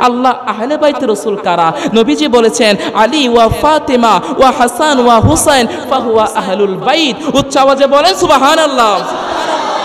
আল্লাহ আহলে বাইত রাসূল কারা? নবীজি বলেছেন আলী ওয়া ফাতেমা ওয়া হাসান ওয়া হুসাইন ফাহুয়া আহলুল বাইত। উচ্চ আওয়াজে বলেন সুবহানাল্লাহ।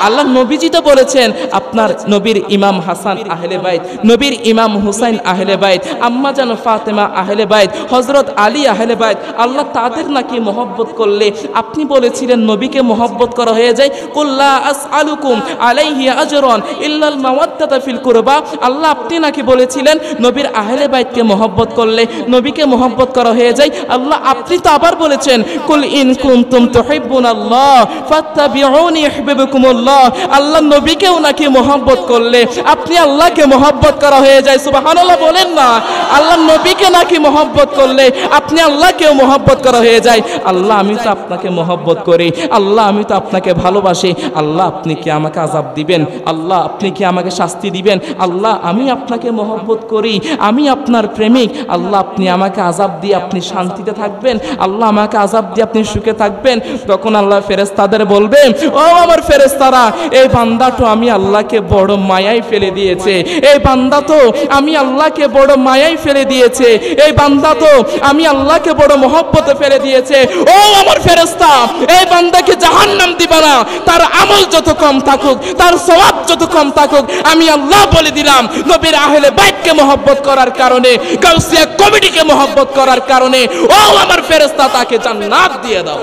আল্লাহ নবীজি তো বলেছেন আপনার নবীর ইমাম হাসান আহলে বাইত, নবীর ইমাম হুসাইন আহলে বাইত, আম্মা জান ফাতেমা আহলে বাইত, হযরত আলী আহলে বাইত। আল্লাহ তাদের নাকি মহব্বত করলে আপনি বলেছিলেন নবীকে মহব্বত করা হয়ে যায়। কুল লা আসআলুকুম আলাইহি আজরান ইল্লাল মাওয়াদ্দাতা ফিল কুরবা। আল্লাহ আপনি নাকি বলেছিলেন নবীর আহলে বাইতকে মহব্বত করলে নবীকে মহব্বত করা হয়ে যায়। আল্লাহ আপনি তো আবার বলেছেন কুল ইন কুনতুম তুহিব্বুনাল্লাহ ফাত্তাবিউনি ইউহিব্বুকুমুল্লাহ। আল্লাহ নবীকেও নাকি মহব্বত করলে আপনি আল্লাহকে মহব্বত করা হয়ে যায়। সুবহানাল্লাহ বলেন না। আল্লাহ নবীকে নাকি মহব্বত করলে আপনি আল্লাহকেও মহব্বত করা হয়ে যায়। আল্লাহ আমি তো আপনাকে মহব্বত করি, আল্লাহ আমি তো আপনাকে ভালোবাসি, আল্লাহ আপনি কি আমাকে আযাব দিবেন? আল্লাহ আপনি কি আমাকে শাস্তি দিবেন? আল্লাহ আমি আপনাকে মহব্বত করি, আমি আপনার প্রেমিক, আল্লাহ আপনি আমাকে আযাব দিয়ে আপনি শান্তিতে থাকবেন, আল্লাহ আমাকে আযাব দিয়ে আপনি সুখে থাকবেন। তখন আল্লাহ ফেরেশতাদের বলবে ও আমার ফেরেশতারা, এই বান্দা তো আমি আল্লাহকে বড় মায়ায় ফেলে দিয়েছে, এই বান্দা তো আমি আল্লাহকে বড় মায়ায় ফেলে দিয়েছে, এই বান্দা তো আমি আল্লাহকে বড় মহব্বতে ফেলে দিয়েছে। ও আমার ফেরেশতা, এই বান্দাকে জাহান্নাম দিবা না, তার আমল যত কম থাকুক, তার সওয়াব যত কম থাকুক, আমি আল্লাহ বলে দিলাম নবীর আহলে বাইতকে মহব্বত করার কারণে, গাউসিয়া কমিটিকে মহব্বত করার কারণে ও আমার ফেরেশতা তাকে জান্নাত দিয়ে দাও।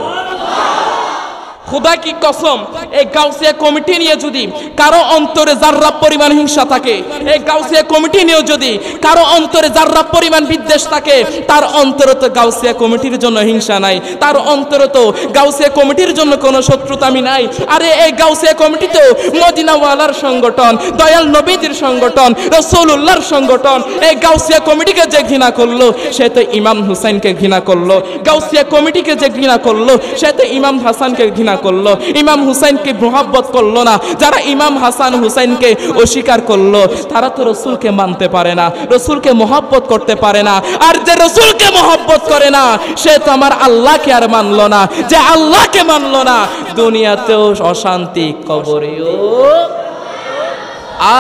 খুদা কি কসম, এই গাউসিয়া কমিটি নিয়ে যদি কারো অন্তরে যাররা পরিমাণ হিংসা থাকে, এই গাউসিয়া কমিটি নিয়ে যদি কারো অন্তরে যাররা পরিমাণ বিদ্বেষ থাকে, তার অন্তরে তো গাউসিয়া কমিটির জন্য হিংসা নাই, তার অন্তরে তো গাউসিয়া কমিটির জন্য কোনো শত্রুতামি নাই। আরে এই গাউসিয়া কমিটি তো মদিনাওয়ালার সংগঠন, দয়াল নবীজির সংগঠন, রাসূলুল্লাহর সংগঠন। এই গাউসিয়া কমিটিকে যে ঘৃণা করলো সে তো ইমাম হুসাইনকে ঘৃণা করলো, গাউসিয়া কমিটিকে যে ঘৃণা করলো সে তো ইমাম হাসানকে ঘৃণা করলো, ইমাম হুসাইনকে মহব্বত করলো না। যারা ইমাম হাসান হুসাইনকে অস্বীকার করলো তারা তো রসুলকে মানতে পারে না, রসুলকে মহব্বত করতে পারে না। আর যে রসুলকে মহব্বত করে না সে তো আমার আল্লাহকে আর মানলো না, যে আল্লাহকে মানলো না দুনিয়াতেও অশান্তি, কবরেও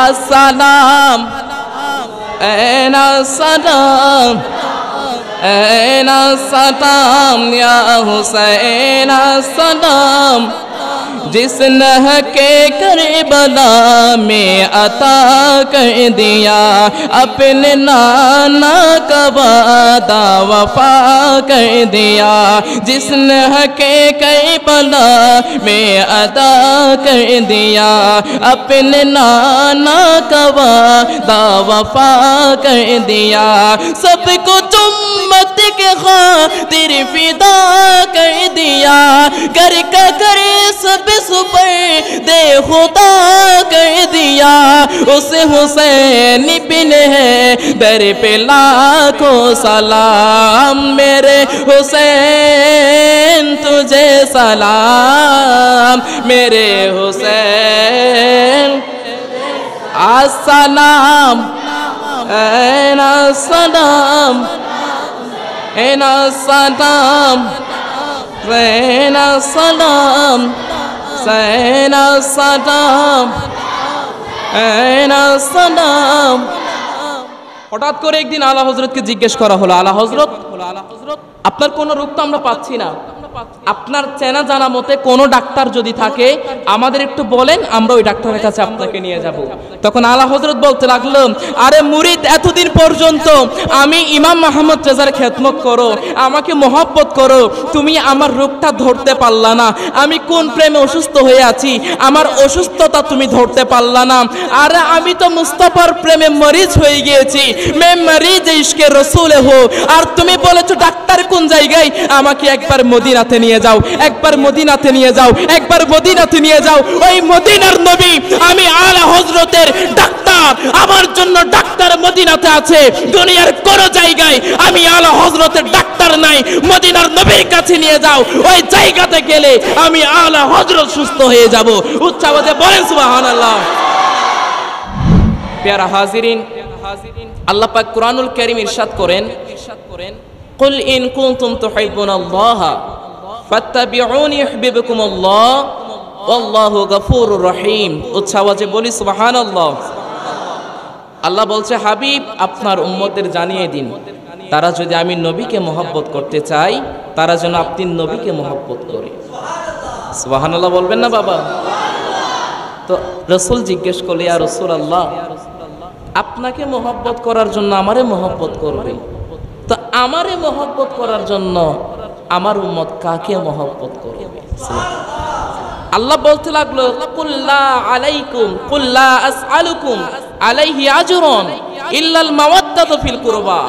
আসসালাম এনা সালাম एना सलाम या हुसैन सलाम, जिसने के करबला में अता कर दिया, अपने नाना का वादा वफा कर दिया, जिसने के करबला में अता कर दिया, अपने नाना का वादा वफा कर दिया, सबको उम्मत के खातिर फिदा कर दिया, कर का करे सब सुपर दे खुदा कर दिया, उस हुसैन बिन है दर पे लाखों सलाम, मेरे हुसैन तुझे सलाम, मेरे हुसैन अस्सलाम एना सलाम एना सलाम एना सलाम एना सलाम एना सलाम। হঠাৎ করে একদিন আলা হযরতকে জিজ্ঞেস করা হলো, আলা হযরত আপনার কোনো রোগ তো আমরা পাচ্ছি না, আপনার চেনা জানা মতে কোনো ডাক্তার যদি থাকে আমাদের একটু বলেন, আমরা ওই ডাক্তারের কাছে আপনাকে নিয়ে যাব। তখন আলা হযরত বলতে লাগলো, আরে মুরিদ, এতদিন পর্যন্ত আমি ইমাম মুহাম্মদ রেজার খেদমত করো, আমাকে মহব্বত করো, তুমি আমার রোগটা ধরতে পারলা না, আমি কোন প্রেমে অসুস্থ হয়ে আছি আমার অসুস্থতা তুমি ধরতে পারলা না। আরে আমি তো মুস্তাফার প্রেমে মরিজ হয়ে গিয়েছি, মে মরিজ ইশকে রসুল হো, আর তুমি বলেছো ডাক্তার কোন জায়গায়, আমাকে একবার মদিনাতে নিয়ে যাও, একবার মদিনাতে নিয়ে যাও, একবার মদিনাতে নিয়ে যাও। ওই মদিনার নবী আমি আলা হযরতের ডাক্তার, আমার জন্য ডাক্তার মদিনাতে আছে, দুনিয়ার কোন জায়গায় আমি আলা হযরতের ডাক্তার নাই, মদিনার নবীর কাছে নিয়ে যাও, ওই জায়গাতে গেলে আমি আলা হযরত সুস্থ হয়ে যাব। উচ্চ আওয়াজে বলেন সুবহানাল্লাহ। প্যারা হাজিরিন, আল্লাহ পাক কুরআনুল কারীম ইরশাদ করেন, কুল ইন কুনতুম তুহিব্বুনাল্লাহ ফাত্তাবিউনি ইউহিব্বুকুমুল্লাহ ওয়াল্লাহু গফুরুর রহিম। উচ্চ আওয়াজে বলি সুবহানাল্লাহ। আল্লাহ বলছে, হাবিব আপনার উম্মতদের জানিয়ে দিন, তারা যদি আমি নবীকে মহব্বত করতে চাই, তারা যেন আপনি নবীকে মহব্বত করে। সুবহানাল্লাহ বলবেন না বাবা? তো রসুল জিজ্ঞেস করলে, ইয়া রাসূলুল্লাহ, আপনাকে মহব্বত করার জন্য আমারে মহব্বত করবে, তো আমারে মহব্বত করার জন্য আমার উম্মত কাকে মহব্বত করবে? আল্লাহ বলতে লাগলো, কুল্লা আলাইকুম কুল্লা আসআলুকুম আলাইহি আজরুন ইল্লাল মাওয়াদ্দাতু ফিল কুরবা।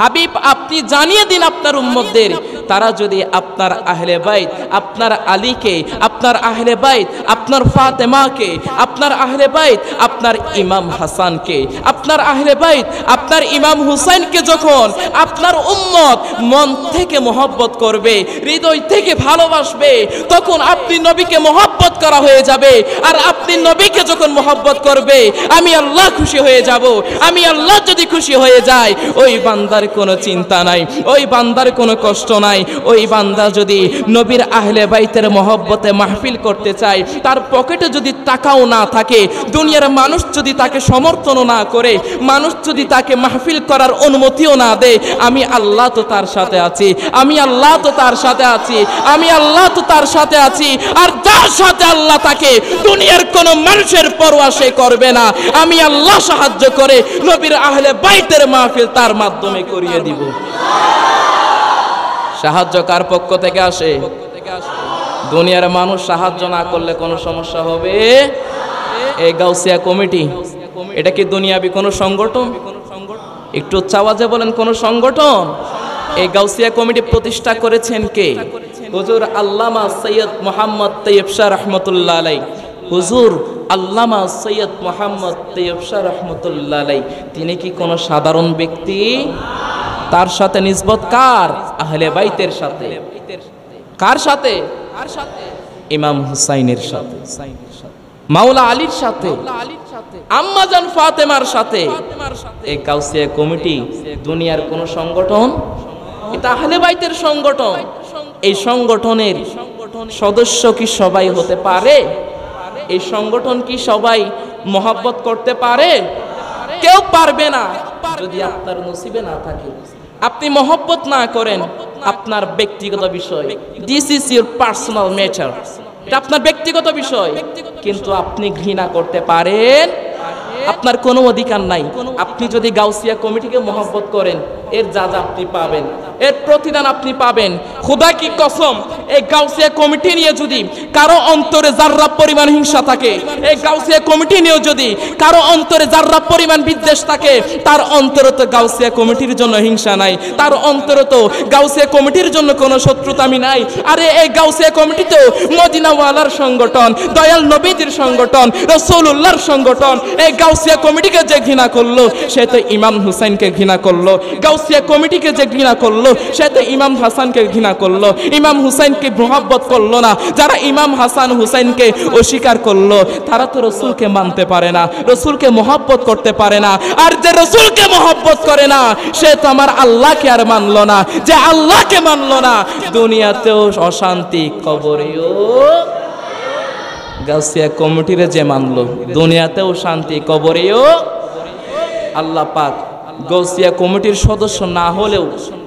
হাবিব আপনি জানিয়ে দিন আপনার উম্মতদের, তারা যদি আপনার আহলে বাইত, আপনার আলীকে, আপনার আহলে বাইত, আপনার ফাতেমাকে, আপনার আহলে বাইত, আপনার ইমাম হাসানকে, আপনার আহলে বাইত, আপনার ইমাম হুসাইনকে যখন আপনার উম্মত মন থেকে মহব্বত করবে, হৃদয় থেকে ভালোবাসবে, তখন আপনি নবীকে মহব্বত করা হয়ে যাবে। আর আপনি নবীকে যখন মহব্বত করবে, আমি আল্লাহ খুশি হয়ে যাব। আমি আল্লাহ যদি খুশি হয়ে যায়, ওই বান্দার কোনো চিন্তা নাই, ওই বান্দার কোনো কষ্ট নাই। ওই বান্দা যদি নবীর আহলে বাইতের মহব্বতে মাহফিল করতে চায়, তার পকেটে যদি টাকাও না থাকে, দুনিয়ার মানুষ যদি তাকে সমর্থনও না করে, মানুষ যদি তাকে মাহফিল করার অনুমতিও না দেয়, আমি আল্লাহ তো তার সাথে আছি, আমি আল্লাহ তো তার সাথে আছি, আমি আল্লাহ তো তার সাথে আছি। আর যার সাথে আল্লাহ তাকে দুনিয়ার কোনো মানুষের পরোয়া সে করবে না, আমি আল্লাহ সাহায্য করে নবীর আহলে বাইতের মাহফিল তার মাধ্যমে করিয়ে দিব। সাহায্য কার পক্ষ থেকে আসে? দুনিয়ার মানুষ সাহায্য না করলে কোনো সমস্যা হবে? এই গাউসিয়া কমিটি, এটা কি দুনিয়াবি কোনো সংগঠন? একটু চাওয়াজে বলেন, কোন সংগঠন? এই গাউসিয়া কমিটি প্রতিষ্ঠা করেছেন কে? হুজুর আল্লামা সৈয়দ মোহাম্মদ তৈয়ব শাহ রহমতুল্লাহ আলাই। হুজুর আল্লামা সৈয়দ মোহাম্মদ তৈয়ব শাহ রহমতুল্লাহ আলাই, তিনি কি কোনো সাধারণ ব্যক্তি? তার সাথে নিসবত কার? আহলে বাইতের সাথে। কার সাথে? ইমাম হুসাইনের সাথে, মাওলা আলীর সাথে, আম্মা জান ফাতেমার সাথে। এই গাউসিয়া কমিটি দুনিয়ার কোন সংগঠন? এটা আহলে বাইতের সংগঠন। এই সংগঠনের সদস্য কি সবাই হতে পারে? এই সংগঠন কি সবাই মহব্বত করতে পারে? কেউ পারবে না। যদি আপনার নসিবে না থাকে, আপনি মহব্বত না করেন, আপনার ব্যক্তিগত বিষয়। This is your personal matter, এটা আপনার ব্যক্তিগত বিষয়। কিন্তু আপনি ঘৃণা করতে পারেন, আপনার কোনো অধিকার নাই। আপনি যদি গাউসিয়া কমিটিকে মহব্বত করেন, এর যা যা আপনি পাবেন, এর প্রতিদান আপনি পাবেন। খোদা কি কসম, এই গাউসিয়া কমিটি নিয়ে যদি কারো অন্তরে যাররা পরিমাণ হিংসা থাকে, এই গাউসিয়া কমিটি নিয়ে যদি কারো অন্তরে যাররা পরিমাণ বিদ্বেষ থাকে, তার অন্তরে তো গাউসিয়া কমিটির জন্য হিংসা নাই, তার অন্তরে তো গাউসিয়া কমিটির জন্য কোনো শত্রুতামি নাই। আরে এই গাউসিয়া কমিটি তো মদিনাওয়ালার সংগঠন, দয়াল নবীজির সংগঠন, রাসূলুল্লাহর সংগঠন। এই গাউসিয়া কমিটিকে যে ঘৃণা করলো, সে তো ইমাম হুসাইনকে ঘৃণা করলো। গাউসিয়া কমিটিকে যে ঘৃণা করলো, সে তো ইমাম হাসানকে ঘৃণা করলো। ইমাম হুসাইনকে মহব্বত করলো না। যারা ইমাম হাসান হুসাইনকে অস্বীকার করলো, তারা তো রসুলকে মানতে পারে না, রসুলকে মহব্বত করতে পারে না। আর যে রসুলকে মহব্বত করে না, সে তো আমার আল্লাহকে আর মানলো না। যে আল্লাহকে মানলো না, দুনিয়াতেও অশান্তি, কবরেও। গাউসিয়া কমিটিরে যে মানলো, দুনিয়াতেও শান্তি, কবরেও। আল্লাহ পাক গাউসিয়া কমিটির সদস্য না হলেও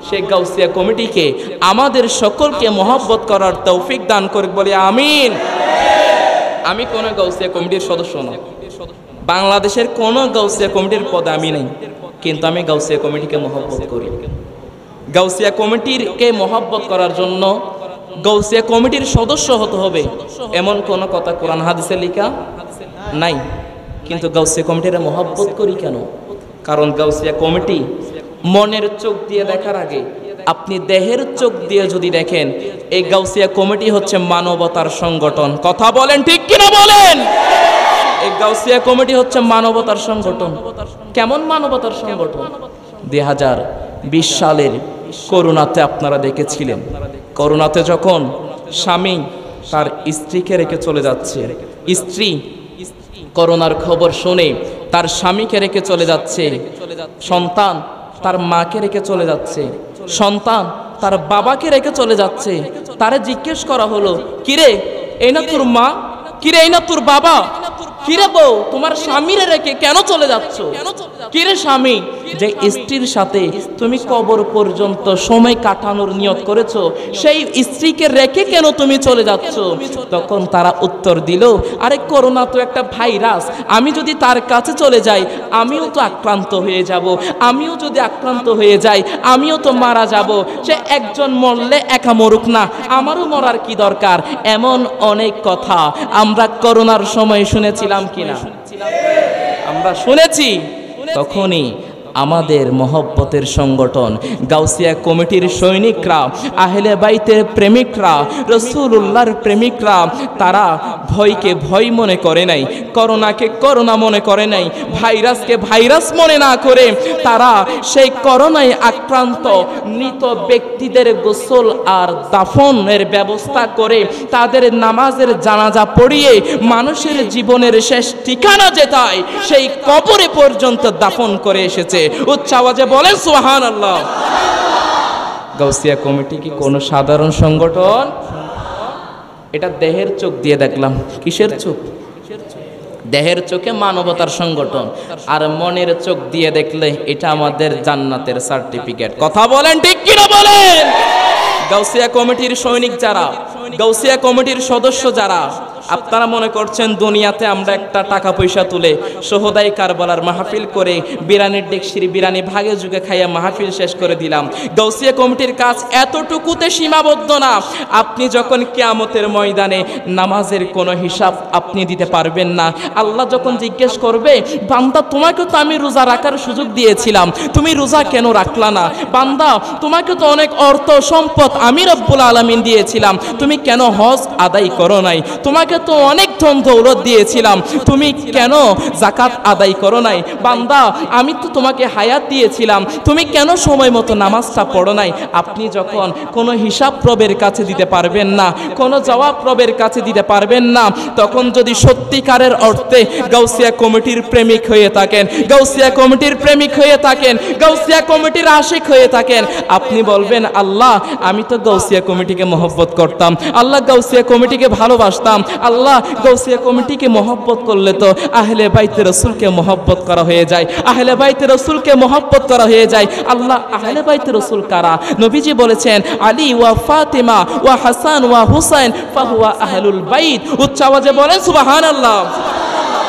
সে গাউসিয়া কমিটিকে আমাদের সকলকে মহব্বত করার তৌফিক দান করে, বলে আমিন। আমি কোন গাউসিয়া কমিটির সদস্য না, বাংলাদেশের কোন গাউসিয়া কমিটির পদে আমি নেই, কিন্তু আমি গাউসিয়া কমিটিকে মহব্বত করি। গাউসিয়া কমিটিকে মহব্বত করার জন্য গাউসিয়া কমিটির সদস্য হতে হবে এমন কোন কথা কোরআন হাদিসে লেখা নাই। কিন্তু গাউসিয়া কমিটির মহব্বত করি কেন? কারণ গাউসিয়া কমিটি মনের চোখ দিয়ে দেখার আগে আপনি দেহের চোখ দিয়ে যদি দেখেন, এই গাউসিয়া কমিটি হচ্ছে মানবতার সংগঠন। কথা বলেন ঠিক কিনা বলেন? এই গাউসিয়া কমিটি হচ্ছে মানবতার সংগঠন। কেমন মানবতার সংগঠন? 2020 সালের করোনাতে আপনারা দেখেছিলেন, করোনাতে যখন স্বামী তার স্ত্রীকে রেখে চলে যাচ্ছে, স্ত্রী করোনার খবর শুনে তার স্বামীকে রেখে চলে যাচ্ছে, সন্তান তার মাকে রেখে চলে যাচ্ছে, সন্তান তার বাবাকে রেখে চলে যাচ্ছে। তারে জিজ্ঞেস করা হলো, কিরে এই না তোর মা, কিরে এই না তোর বাবা, কিরে বউ, তোমার স্বামীরে রেখে কেন চলে যাচ্ছ? কিরে স্বামী, যে স্ত্রীর সাথে তুমি কবর পর্যন্ত সময় কাটানোর নিয়ত করেছো, সেই স্ত্রীকে রেখে কেন তুমি চলে যাচ্ছ? তখন তারা উত্তর দিল, আরে করোনা তো একটা ভাইরাস, আমি যদি তার কাছে চলে যাই আমিও তো আক্রান্ত হয়ে যাব, আমিও যদি আক্রান্ত হয়ে যাই আমিও তো মারা যাব, সে একজন মরলে একা মরুক না, আমারও মরার কি দরকার? এমন অনেক কথা আমরা করোনার সময় শুনেছিলাম কিনা? আমরা শুনেছি। তখনই আমাদের মহব্বতের সংগঠন গাউসিয়া কমিটির সৈনিকরা, আহলে বাইতের প্রেমিকরা, রাসূলুল্লাহর প্রেমিকরা, তারা ভয়কে ভয় মনে করে নাই, করোনাকে করোনা মনে করে নাই, ভাইরাসকে ভাইরাস মনে না করে তারা সেই করোনায় আক্রান্ত মৃত ব্যক্তিদের গোসল আর দাফনের ব্যবস্থা করে তাদের নামাজের জানাজা পড়িয়ে মানুষের জীবনের শেষ ঠিকানা যেটায় সেই কবরে পর্যন্ত দাফন করে এসেছে। উচ্চ আওয়াজে বলেন সুবহানাল্লাহ। গাউসিয়া কমিটি কি কোনো সাধারণ সংগঠন? এটা দেহের চোখ দিয়ে দেখলাম। কিসের চোখ? দেহের চোখে মানবতার সংগঠন, আর মনের চোখ দিয়ে দেখলে এটা আমাদের জান্নাতের সার্টিফিকেট। কথা বলেন ঠিক কিনা বলেন? গাউসিয়া কমিটির সৈনিক যারা, গাউসিয়া কমিটির সদস্য যারা, আপনারা মনে করছেন দুনিয়াতে আমরা একটা টাকা পয়সা তুলে সোহদাই কারবালার মাহফিল করে বিরানির ডেকসির বিরানি ভাগে যুগে খাইয়া মাহফিল শেষ করে দিলাম। গাউসিয়া কমিটির কাজ এতটুকুতে সীমাবদ্ধ না। আপনি যখন কিয়ামতের ময়দানে নামাজের কোনো হিসাব আপনি দিতে পারবেন না। আল্লাহ যখন জিজ্ঞেস করবে, বান্দা তোমাকে তো আমি রোজা রাখার সুযোগ দিয়েছিলাম, তুমি রোজা কেন রাখলা না? বান্দা তোমাকে তো অনেক অর্থ সম্পদ আমি রব্বুল আলামিন দিয়েছিলাম, তুমি কেন হজ আদায় করো নাই? তোমাকে তো অনেক ধন দৌলত দিয়েছিলাম, তুমি কেন যাকাত আদায় করো নাই? বান্দা আমি তো তোমাকে হায়াত দিয়েছিলাম, তুমি কেন সময় মতো নামাজটা পড়ো নাই? আপনি যখন কোনো হিসাব রবের কাছে দিতে পারবেন না, কোনো জবাব রবের কাছে দিতে পারবেন না, তখন যদি সত্যিকারের অর্থে গাউসিয়া কমিটির প্রেমিক হয়ে থাকেন, গাউসিয়া কমিটির প্রেমিক হয়ে থাকেন, গাউসিয়া কমিটির আশিক হয়ে থাকেন, আপনি বলবেন, আল্লাহ আমি তো গাউসিয়া কমিটিকে মহব্বত করতাম, আল্লাহ গাউসিয়া কমিটিকে ভালোবাসতাম, আল্লাহ গাউসিয়া কমিটিকে মহব্বত করলে তো আহলে বাইতে রাসূলকে মহব্বত করা হয়ে যায়, আহলে বাইতে রাসূলকে মহব্বত করা হয়ে যায়। আল্লাহ আহলে বাইতে রাসূল কারা? নবীজি বলেছেন, আলী ওয়া ফাতিমা ওয়া হাসান ওয়া হুসাইন ফাহুয়া আহলুল বাইত। উচ্চ আওয়াজে বলেন সুবহানাল্লাহ।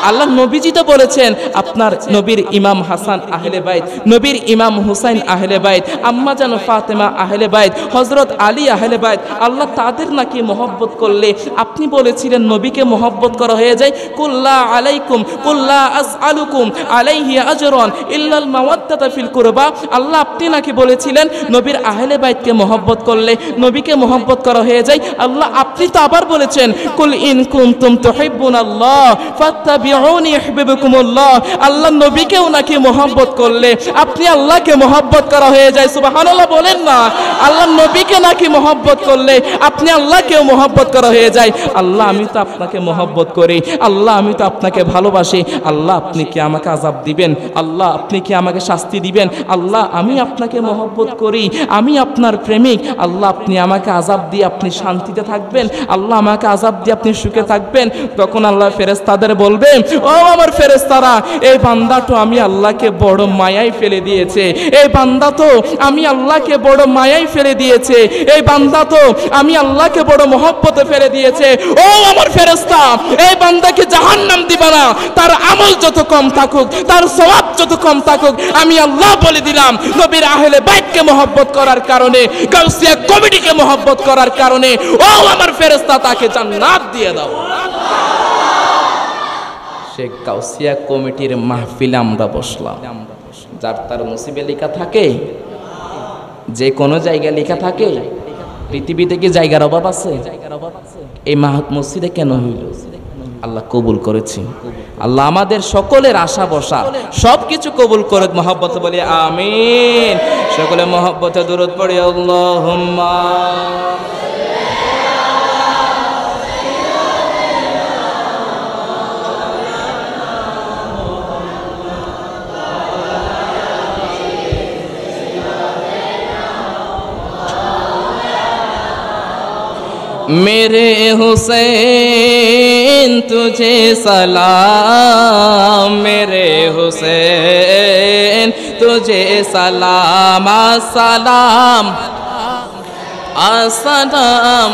আল্লাহ নবীজি তো বলেছেন, আপনার নবীর ইমাম হাসান আহলে বাইত, নবীর ইমাম হুসাইন আহলে বাইত, আম্মা জান ফাতেমা আহলে বাইত, হযরত আলী আহলে বাইত। আল্লাহ তাদের নাকি মহব্বত করলে আপনি বলেছিলেন নবীকে মহব্বত করা হয়ে যায়। কুল্লা আলাইকুম কুল্লা আসআলুকুম আলাইহি আজরান ইল্লাল মাওয়াদ্দাতা ফিল কুরবা। আল্লাহ আপনি নাকি বলেছিলেন নবীর আহলে বাইতকে মহব্বত করলে নবীকে মহব্বত করা হয়ে যায়। আল্লাহ আপনি তো আবার বলেছেন, কুল ইন কুনতুম তুহিব্বুনাল্লাহ ফাত্তাবি আল্লাহ নবীকেও নাকি মহব্বত করলে আপনি আল্লাহকে মহব্বত করা হয়ে যায়। সুবহানাল্লাহ বলেন না। আল্লাহ নবীকে নাকি মহব্বত করলে আপনি আল্লাহকেও মহব্বত করা হয়ে যায়। আল্লাহ আমি তো আপনাকে মহব্বত করি, আল্লাহ আমি তো আপনাকে ভালোবাসি, আল্লাহ আপনি কি আমাকে আযাব দিবেন? আল্লাহ আপনি কি আমাকে শাস্তি দিবেন? আল্লাহ আমি আপনাকে মহব্বত করি, আমি আপনার প্রেমিক, আল্লাহ আপনি আমাকে আযাব দিয়ে আপনি শান্তিতে থাকবেন, আল্লাহ আমাকে আযাব দিয়ে আপনি সুখে থাকবেন। তখন আল্লাহ ফেরেশতাদের বলবে, ও আমার ফেরেশতারা, এই বান্দা তো আমি আল্লাহকে বড় মায়ায় ফেলে দিয়েছে, এই বান্দা তো আমি আল্লাহকে বড় মায়ায় ফেলে দিয়েছে, এই বান্দা তো আমি আল্লাহকে বড় মহব্বতে ফেলে দিয়েছে। ও আমার ফেরেশতা, এই বান্দাকে জাহান্নাম দিবা না, তার আমল যত কম থাকুক, তার সওয়াব যত কম থাকুক, আমি আল্লাহ বলে দিলাম নবীর আহলে বাইতকে মহব্বত করার কারণে, গাউসিয়া কমিটিকে মহব্বত করার কারণে, ও আমার ফেরেশতা তাকে জান্নাত দিয়ে দাও। গাউসিয়া কমিটির মাহফিলে আমরা বসলাম। যার তার নসিবে লেখা থাকে, যে কোনো জায়গায় লেখা থাকে, পৃথিবীতে কি জায়গার অভাব আছে? এই মসজিদে কেন হইল? আল্লাহ কবুল করেছি। আল্লাহ আমাদের সকলের আশা বসা সবকিছু কবুল করে। মহব্বত বলি আমিন। সকলে মহব্বতে দুরূদ পড়ি আল্লাহুম্মা। मेरे हुसैन तुझे सलाम, मेरे हुसैन तुझे सलाम, अस्सलाम अस्सलाम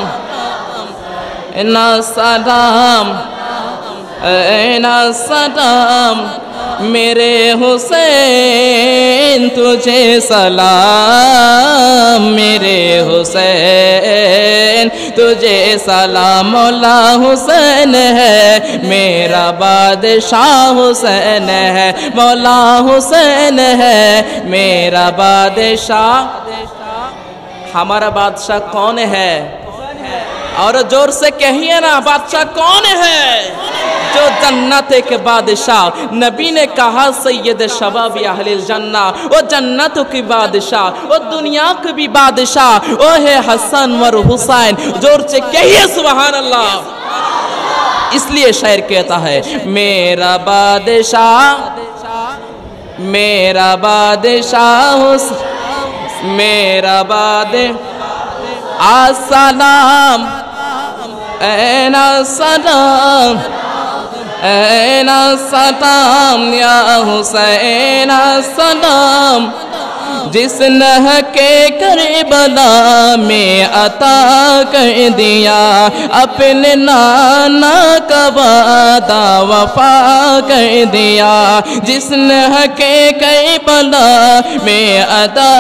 अस्सलाम अस्सलाम, मेरे हुसैन तुझे सलाम, मेरे हुसैन तुझे सलाम। मौला हुसैन है मेरा बादशाह, हुसैन है मौला हुसैन है मेरा बादशाह। हमारा बादशाह कौन है? और जोर से कहिए ना, बादशाह कौन है? जो जन्नत के बादशाह, नबी ने कहा सैयद शबाब अहलिल जन्ना, वो जन्नत की बादशाह, वो दुनिया की भी बादशाह, वो है हसन और हुसैन। जोर से कहिए सुभान अल्लाह। इसलिए शायर कहता है मेरा बादशाह, मेरा बादशाह, मेरा बादशाह, अस्सलाम ऐना सलाम ऐना सलाम या हुसैन सलाम, जिस नह के करबला में अता कर दिया, अपने नाना का वादा वफा कर दिया, जिस नह के करबला में अता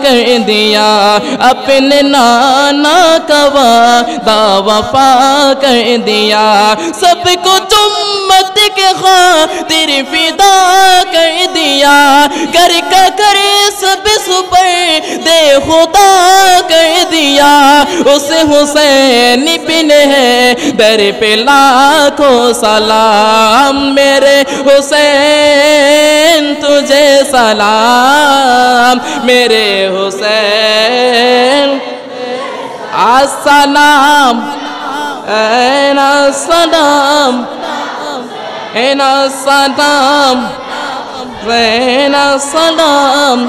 कर दिया, अपने नाना का वादा वफा कर दिया, सबको उम्मत के खातिर फिदा कर दिया, कर का करे सब सुपर दे खुदा कर दिया, उसे हुसैन बिन है दर पे लाखों सलाम, मेरे हुसैन तुझे सलाम, मेरे हुसैन अस्सलाम ऐना सलाम ऐना सलाम ऐना सलाम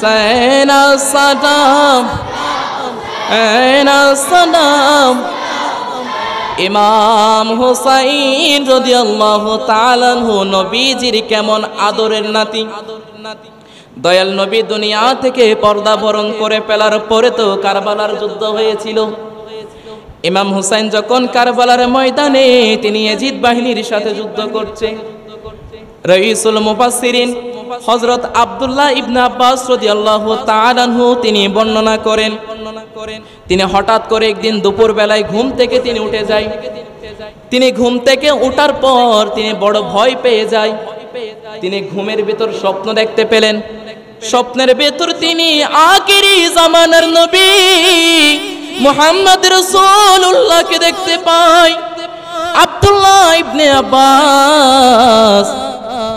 ऐना सलाम ऐना सलाम। इमाम हुसैन রাদিয়াল্লাহু তাআলা আনহু নবীজির কেমন আদরের নাতি। দয়াল নবী দুনিয়া থেকে পর্দা বরণ করে ফেলার পরে তো কারবালার যুদ্ধ হয়েছিল। ইমাম হুসাইন যখন কারবালার ময়দানে তিনি ইয়াজিদ বাহিনীর সাথে যুদ্ধ করছে, রাইসুল মুফাসসিরিন হযরত আব্দুল্লাহ ইবনে আব্বাস রাদিয়াল্লাহু তাআলা আনহু তিনি বর্ণনা করেন, তিনি হঠাৎ করে একদিন দুপুর বেলায় ঘুম থেকে তিনি উঠে যায়। তিনি ঘুম থেকে ওঠার পর তিনি বড় ভয় পেয়ে যায়। তিনি ঘুমের ভিতর স্বপ্ন দেখতে পেলেন। স্বপ্নের ভিতর তিনি আখিরি জামানার নবী মুহাম্মদ রাসূলুল্লাহকে দেখতে পায়। আব্দুল্লাহ ইবনে আব্বাস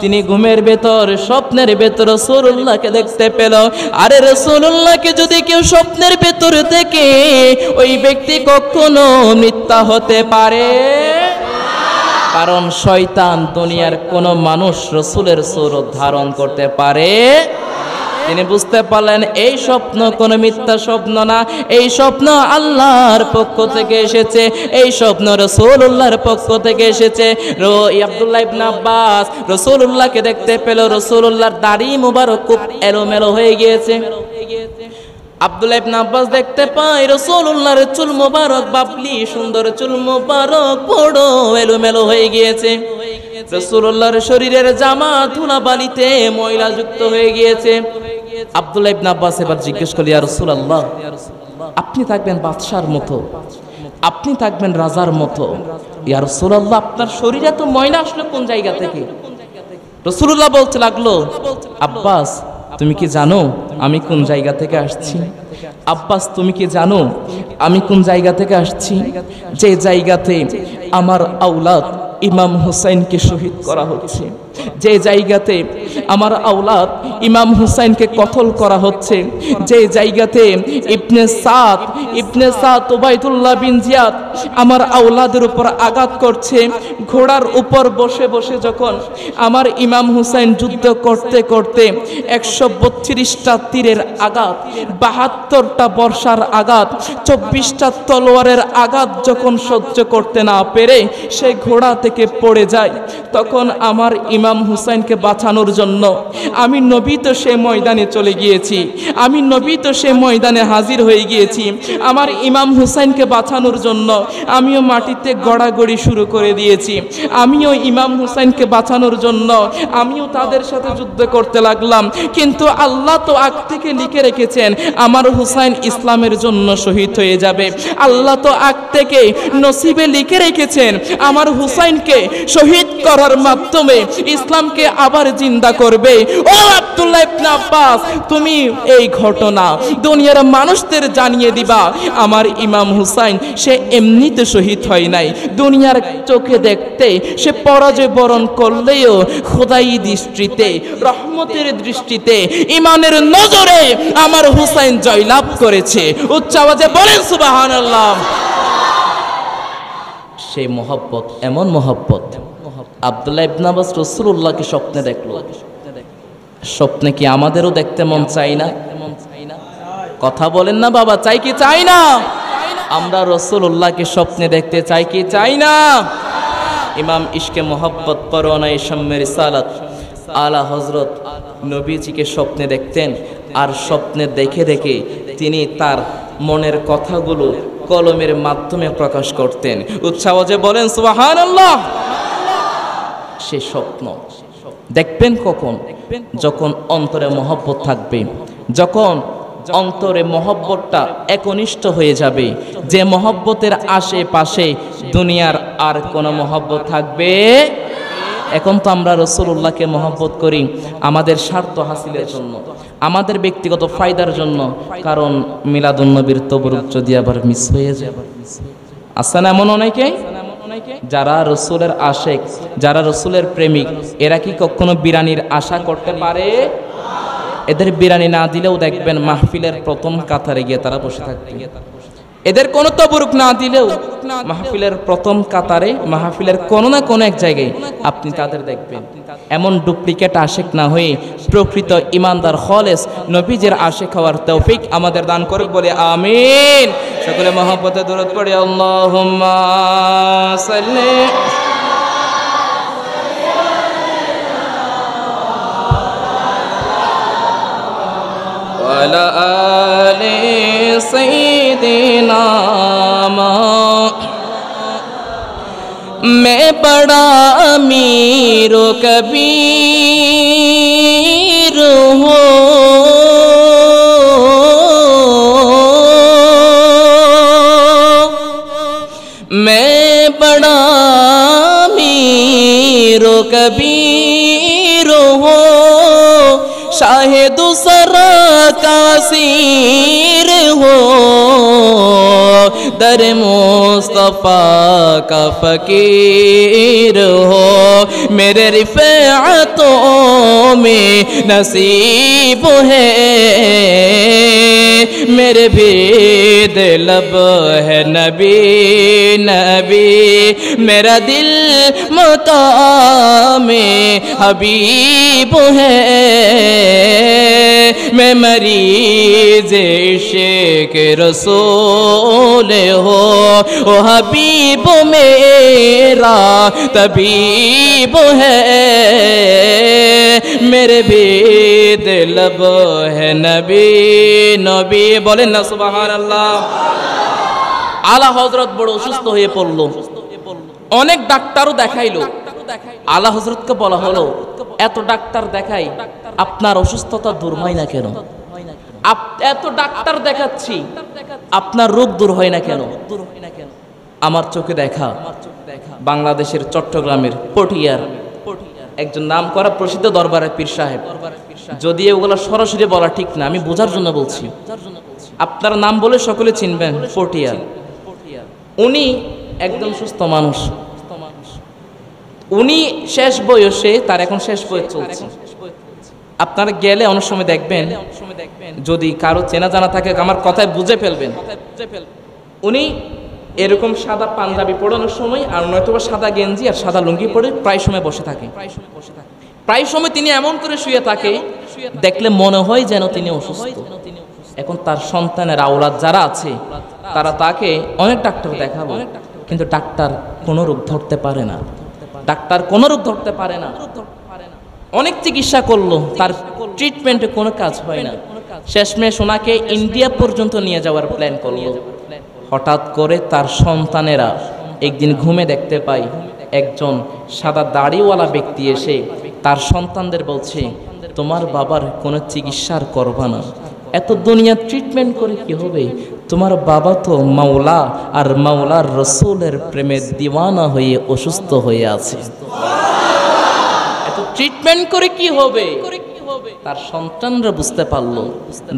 তিনি ঘুমের ভেতর স্বপ্নের ভেতর রাসূলুল্লাহকে দেখতে পেল। আরে রাসূলুল্লাহকে যদি কেউ স্বপ্নের ভেতর থেকে, ওই ব্যক্তি কখনো মিথ্যা হতে পারে? কারণ শয়তান দুনিয়ার কোন মানুষ রাসূলের সুরত ধারণ করতে পারে। তিনি বুঝতে পারলেন এই স্বপ্ন কোনো মিথ্যা স্বপ্ন না, এই স্বপ্ন আল্লাহর পক্ষ থেকে এসেছে, এই স্বপ্ন রাসূলুল্লাহর পক্ষ থেকে এসেছে। আব্দুল্লাহ ইবনে আব্বাস রাসূলুল্লাহকে দেখতে পেল, রাসূলুল্লাহর দাড়ি মুবারক খুব এলোমেলো হয়ে গিয়েছে। আব্দুল্লাহ ইবনে আব্বাস দেখতে পায় রাসূলুল্লাহর চুল মুবারক বাবলি সুন্দর চুল মুবারক বড় এলোমেলো হয়ে গিয়েছে। রাসূলুল্লাহর শরীরের জামা ধুলাবালিতে ময়লা যুক্ত হয়ে গিয়েছে। আব্দুল্লাহ ইবনে আব্বাস এবার জিজ্ঞেস করল, ইয়া রাসূলুল্লাহ, আপনি থাকবেন বাদশার মতো, আপনি থাকবেন রাজার মতো, ইয়া রাসূলুল্লাহ আপনার শরীরে তো ময়লা আসলো কোন জায়গা থেকে? রাসূলুল্লাহ বলতে লাগলো, আব্বাস তুমি কি জানো আমি কোন জায়গা থেকে আসছি? আব্বাস তুমি কি জানো আমি কোন জায়গা থেকে আসছি? যে জায়গাতে আমার আওলাদ ইমাম হুসাইনকে শহীদ করা হচ্ছে, যে জায়গাতে আমার আওলাদ ইমাম হুসাইনকে কতল করা হচ্ছে, যে জায়গাতে ইবনে সাদ উবাইদুল্লাহ বিন জিয়াদ আমার আওলাদের উপর আঘাত করছে, ঘোড়ার উপর বসে বসে যখন আমার ইমাম হুসাইন যুদ্ধ করতে করতে 132টা তীরের আঘাত, 72টা বর্ষার আঘাত, 24টা তলোয়ারের আঘাত যখন সহ্য করতে না পেরে সে ঘোড়া থেকে পড়ে যায়, তখন আমার ইমাম হুসাইনকে বাঁচানোর জন্য আমি নবী তো সে ময়দানে চলে গিয়েছি, আমি নবী তো সে ময়দানে হাজির হয়ে গিয়েছি। আমার ইমাম হুসাইনকে বাঁচানোর জন্য আমিও মাটিতে গড়াগড়ি শুরু করে দিয়েছি, আমিও ইমাম হুসাইনকে বাঁচানোর জন্য আমিও তাদের সাথে যুদ্ধ করতে লাগলাম। কিন্তু আল্লাহ তো আগ থেকে লিখে রেখেছেন আমার হুসাইন ইসলামের জন্য শহীদ হয়ে যাবে। আল্লাহ তো আগ থেকে নসিবে লিখে রেখেছেন আমার হুসাইনকে শহীদ করার মাধ্যমে ইসলামকে আবার জিন্দা করবে। ও আব্দুল্লাহ ইবনে আব্বাস, তুমি এই ঘটনা দুনিয়ার মানুষদের জানিয়ে দিবা আমার ইমাম হুসাইন সে এমনিতে শহীদ হয় নাই, দুনিয়ার চোখে দেখতে সে পরাজয় বরণ করলেও খোদাই দৃষ্টিতে, রহমতের দৃষ্টিতে, ইমানের নজরে আমার হুসাইন জয়লাভ করেছে। উচ্চ আওয়াজে বলেন সুবহানাল্লাহ। সেই মহব্বত, এমন মহব্বত আব্দুল্লাহ ইবনে আব্বাস রাসূলুল্লাহকে স্বপ্নে দেখলো। স্বপ্নে কি আমাদেরও দেখতে মন চাই না? কথা বলেন না বাবা, চাই কি চাই না? আমরা রাসূলুল্লাহকে স্বপ্নে দেখতে চাই কি চাই না? ইমাম ইশকে মোহাব্বত পরওয়ানায়ে শাম্মে রিসালাত আলা হযরত নবীজিকে স্বপ্নে দেখতেন, আর স্বপ্নে দেখে দেখে তিনি তার মনের কথাগুলো কলমের মাধ্যমে প্রকাশ করতেন। উচ্চ আওয়াজে বলেন সুবহানাল্লাহ। সে স্বপ্ন দেখবেন কখন? যখন অন্তরে মহব্বত থাকবে, যখন অন্তরে মহব্বতটা একনিষ্ঠ হয়ে যাবে, যে মহব্বতের আশেপাশে দুনিয়ার আর কোনো মহব্বত থাকবে। এখন তো আমরা রাসূলুল্লাহকে মহব্বত করি আমাদের স্বার্থ হাসিলের জন্য, আমাদের ব্যক্তিগত ফায়দার জন্য, কারণ মিলাদুন নবীর তবরুক যদি আবার মিস হয়ে যায়। আছে না এমন অনেকে যারা রসুলের আশেক, যারা রসুলের প্রেমিক, এরা কি কখনো বিরানির আশা করতে পারে? এদের বিরানি না দিলেও দেখবেন মাহফিলের প্রথম কাতারে গিয়ে তারা বসে থাকবে। এদের কোনো তবরুক না দিলেও মাহফিলের প্রথম কাতারে, মাহফিলের কোনো না কোনো এক জায়গায় আপনি তাদের দেখবেন। এমন ডুপ্লিকেট আশেক না হয়ে প্রকৃত ইমানদার খালেস নবীজির আশেক হওয়ার তৌফিক আমাদের দান করুক বলে আমিন। সকলে মহব্বতে দরুদ পড়ি আল্লাহুম্মা সাল্লি ওয়ালা আলি সাইয়্যিদিনা मैं बड़ा अमीर कबीर हूँ, मैं बड़ा अमीर कबीर हूँ, शाहिद सरा का सीर हो, दर मुस्तफा का फकीर हो, मेरे रिफ़ाअतों में नसीब है, मेरे भी लब है नबी नबी, मेरा दिल मुकामे हबीब है, मैं मरीज़ इश्क़ रसूल हो, ओ हबीब मेरा तबीब है, मेरे भी लब है नबी नबी। बोलें ना सुबहानाल्लाह। आला हजरत बड़ असुस्थ হয়ে পড়ল, অনেক ডাক্তারও দেখাইলো। আলা হযরতকে বলা হলো এত ডাক্তার দেখাই আপনার অসুস্থতা দূর হয় না কেন? এত ডাক্তার দেখাচ্ছি আপনার রোগ দূর হয় না কেন? আমার চোখে দেখা বাংলাদেশের চট্টগ্রামের পটিয়ার একজন নামকরা প্রসিদ্ধ দরবারের পীর সাহেব, যদি এগুলো সরাসরি বলা ঠিক না, আমি বোঝার জন্য বলছি, আপনার নাম বলে সকলে চিনবেন, পটিয়ার। উনি একদম সুস্থ মানুষ, উনি শেষ বয়সে, তার এখন শেষ বয়স চলছে। আপনারা গেলে অনেক সময় দেখবেন, যদি কারো চেনা জানা থাকে আমার কথায় বুঝে ফেলবেন, উনি এরকম সাদা পাঞ্জাবি পরানোর সময় আর নয়তোবা সাদা গেঞ্জি আর সাদা লুঙ্গি পরে প্রায় সময় বসে থাকে। প্রায় সময় তিনি এমন করে শুয়ে থাকে, দেখলে মনে হয় যেন তিনি অসুস্থ। এখন তার সন্তানের আওলাদ যারা আছে তারা তাকে অনেক ডাক্তার দেখাবো, কিন্তু ডাক্তার কোনো রোগ ধরতে পারে না, ডাক্তার কোনো রোগ ধরতে পারে না। অনেক চিকিৎসা করলো, তার ট্রিটমেন্টে কোনো কাজ হয় না। শেষমেশ ওনাকে ইন্ডিয়া পর্যন্ত নিয়ে যাওয়ার প্ল্যান করলো। হঠাৎ করে তার সন্তানেরা একদিন ঘুমে দেখতে পায় একজন সাদা দাড়িওয়ালা ব্যক্তি এসে তার সন্তানদের বলছে, তোমার বাবার কোনো চিকিৎসার করবা না, এত দুনিয়া ট্রিটমেন্ট করে কি হবে, তোমার বাবা তো মাওলা আর মাওলার রসুলের প্রেমে দিওয়ানা হয়ে অসুস্থ হয়ে আছে, এত ট্রিটমেন্ট করে কি হবে। তার সন্তানরা বুঝতে পারলো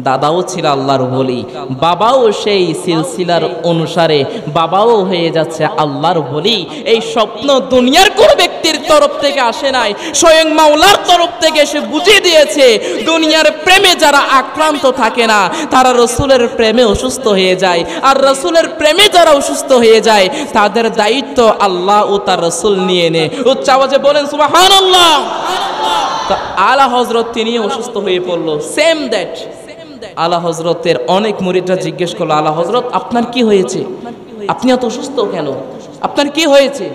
দাদাও ছিল আল্লাহর ওলি, বাবাও সেই সিলসিলার অনুসারে বাবাও হয়ে যাচ্ছে আল্লাহর ওলি। এই স্বপ্ন দুনিয়ার কোন ব্যক্তির তরফ থেকে আসে নাই, স্বয়ং মাওলার তরফ থেকে এসে বুঝিয়ে দিয়েছে দুনিয়ার প্রেমে যারা আক্রান্ত থাকে না তারা রসুলের প্রেমে অসুস্থ হয়ে যায়, আর রসুলের প্রেমে যারা অসুস্থ হয়ে যায় তাদের দায়িত্ব আল্লাহ ও তার রসুল নিয়ে নেয়। উচ্চ আওয়াজে বলেন সুবহানাল্লাহ। তো আলা হযরত তিনি অসুস্থ হয়ে পড়লো। সেম দ্যাট আলা হযরতের অনেক মুরিদরা জিজ্ঞেস করলো, আলা হযরত আপনার কি হয়েছে, আপনি এত অসুস্থ কেন, আপনার কি হয়েছে?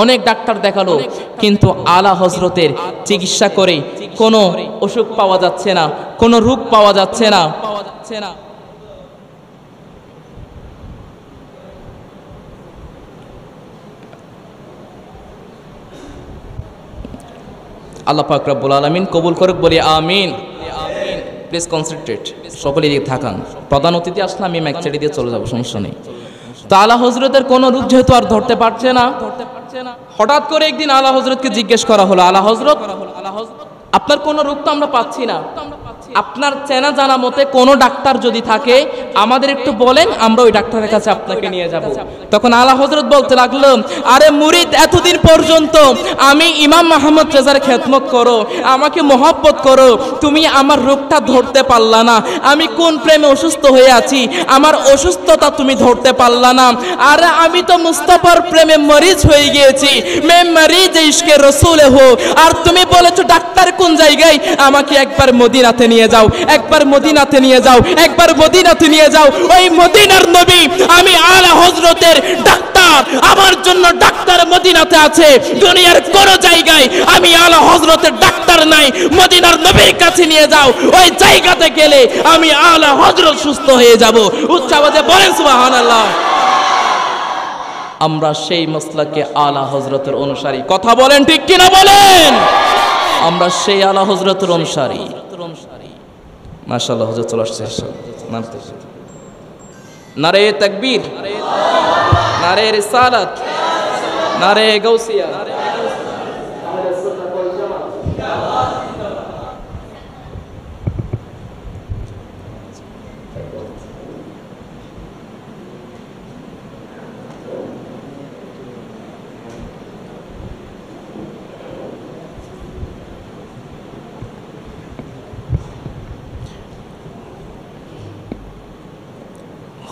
অনেক ডাক্তার দেখালো, কিন্তু আলা হযরতের চিকিৎসা করে কোনো অসুখ পাওয়া যাচ্ছে না, কোনো রোগ পাওয়া যাচ্ছে না। আল্লাহ পাক রব্বুল আলামিন কবুল করুক, বলি আমিন। প্লিজ কনসেন্ট্রেট, সকলে দিকে থাকান। প্রধান অতিথি আসলে আমি ম্যাক ছেড়ে দিয়ে চলে যাবো, সমস্যা নেই। তো আলা হযরতের কোনো রূপ যেহেতু আর ধরতে পারছে না, হঠাৎ করে একদিন আলা হযরতকে জিজ্ঞেস করা হলো, আলা হযরত আপনার কোনো রোগ তো আমরা পাচ্ছি না, আপনার চেনা জানা মতে কোনো ডাক্তার যদি থাকে আমাদের একটু বলেন, আমরা ওই ডাক্তারের কাছে আপনাকে নিয়ে যাব। তখন আলা হযরত বলতে লাগলো, আরে মুরিদ, এতদিন পর্যন্ত আমি ইমাম মুহাম্মদ রেজার খেদমত করো, আমাকে মহব্বত করো, তুমি আমার রোগটা ধরতে পারলা না, আমি কোন প্রেমে অসুস্থ হয়ে আছি আমার অসুস্থতা তুমি ধরতে পারলা না। আরে আমি তো মুস্তাফার প্রেমে মরিজ হয়ে গিয়েছি, মে মরিজ ইশকে রসুলে হো, আর তুমি বলেছো ডাক্তার কোন জায়গায়, আমাকে একবার মদিনাতে নিয়ে যাও, একবার মদিনাতে নিয়ে যাও, একবার মদিনাতে নিয়ে যাও। ওই মদিনার নবী আমি আলা হযরতের ডাক্তার, আমার জন্য ডাক্তার মদিনাতে আছে, দুনিয়ার কোন জায়গায় আমি আলা হযরতের ডাক্তার নাই, মদিনার নবীর কাছে নিয়ে যাও, ওই জায়গাতে গেলে আমি আলা হযরত সুস্থ হয়ে যাব। উচ্চ আওয়াজে বলেন সুবহানাল্লাহ। আমরা সেই মাসলাকে আলা হযরতের অনুসারী, কথা বলেন ঠিক কিনা বলেন, আমরা সেই আলা হযরতের অনুসারী। মাশাআল্লাহ, হুজুর চলে আসছে। নারে তাকবীর, নারে রিসালাত, নারে গাউসিয়া।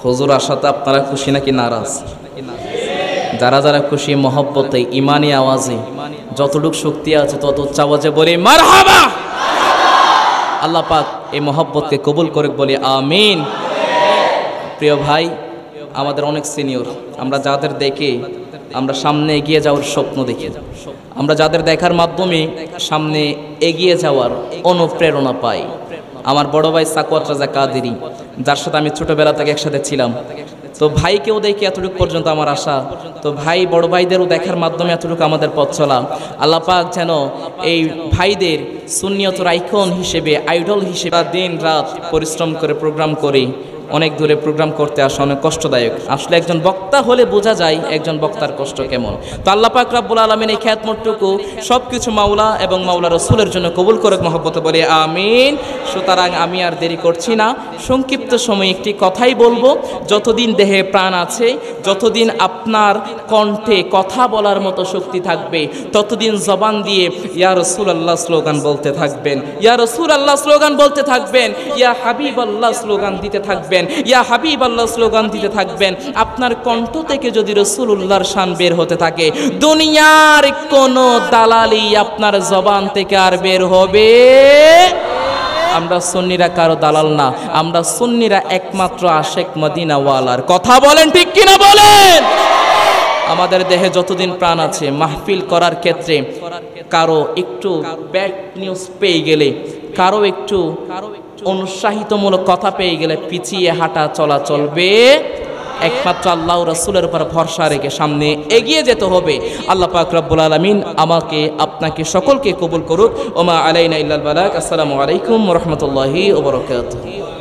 হুজুর আসাতে আপনারা খুশি নাকি নারাজ? যারা যারা খুশি মহব্বতে ইমানি আওয়াজে যতটুকু শক্তি আছে তত উচ্চ আওয়াজে বলি মারহাবা। আল্লাহ পাক এই মহব্বতকে কবুল করে বলি আমিন। প্রিয় ভাই, আমাদের অনেক সিনিয়র, আমরা যাদের দেখে আমরা সামনে এগিয়ে যাওয়ার স্বপ্ন দেখি, আমরা যাদের দেখার মাধ্যমে সামনে এগিয়ে যাওয়ার অনুপ্রেরণা পাই। আমার বড় ভাই সাকওয়াত রাজা কাদেরী, যার সাথে আমি ছোটবেলা থেকে একসাথে ছিলাম, তো ভাইকেও দেখি এতটুকু পর্যন্ত আমার আশা, তো ভাই বড় ভাইদেরও দেখার মাধ্যমে এতটুকু আমাদের পথ চলা। আল্লাহ পাক যেন এই ভাইদের সুন্নিয়তের আইকন হিসেবে, আইডল হিসেবে দিন রাত পরিশ্রম করে প্রোগ্রাম করে অনেক দূরে প্রোগ্রাম করতে আসা অনেক কষ্টদায়ক। আসলে একজন বক্তা হলে বোঝা যায় একজন বক্তার কষ্ট কেমন। তো আল্লাহ পাক রব্বুল আলামিন এই খ্যাতমতটুকু সব কিছু মাওলা এবং মাওলা রসুলের জন্য কবুল করে মহব্বতে বলে আমিন। সুতরাং আমি আর দেরি করছি না, সংক্ষিপ্ত সময়ে একটি কথাই বলবো। যতদিন দেহে প্রাণ আছে, যতদিন আপনার কণ্ঠে কথা বলার মতো শক্তি থাকবে, ততদিন জবান দিয়ে ইয়া রাসূলুল্লাহ স্লোগান বলতে থাকবেন, ইয়া রাসূলুল্লাহ স্লোগান বলতে থাকবেন, ইয়া হাবিবাল্লাহ স্লোগান দিতে থাকবেন, ইয়া হাবিবাল্লাহ স্লোগান দিতে থাকবেন। আপনার কণ্ঠ থেকে যদি রাসূলুল্লাহর শান বের হতে থাকে, দুনিয়ার কোনো দালালি আপনার জবান থেকে আর বের হবে। আমরা সুন্নিরা কারো দালাল না, আমরা সুন্নিরা একমাত্র আশেক মদিনাওয়ালার। কথা বলেন ঠিক কিনা বলেন? আমাদের দেহে যতদিন প্রাণ আছে, মাহফিল করার ক্ষেত্রে কারো একটু ব্যাড নিউজ পেয়ে গেলে, কারো একটু অনুৎসাহিতমূলক কথা পেয়ে গেলে পিছিয়ে হাঁটা চলা চলবে। একমাত্র আল্লাহ রাসূলের উপর ভরসা রেখে সামনে এগিয়ে যেতে হবে। আল্লাহ পাক রব্বুল আলামিন আমাকে আপনাকে সকলকে কবুল করুক। ওমা আলাইনা ইল্লাল বালাগ। আসসালামু আলাইকুম ওয়া রাহমাতুল্লাহি ওয়া বারাকাতুহু।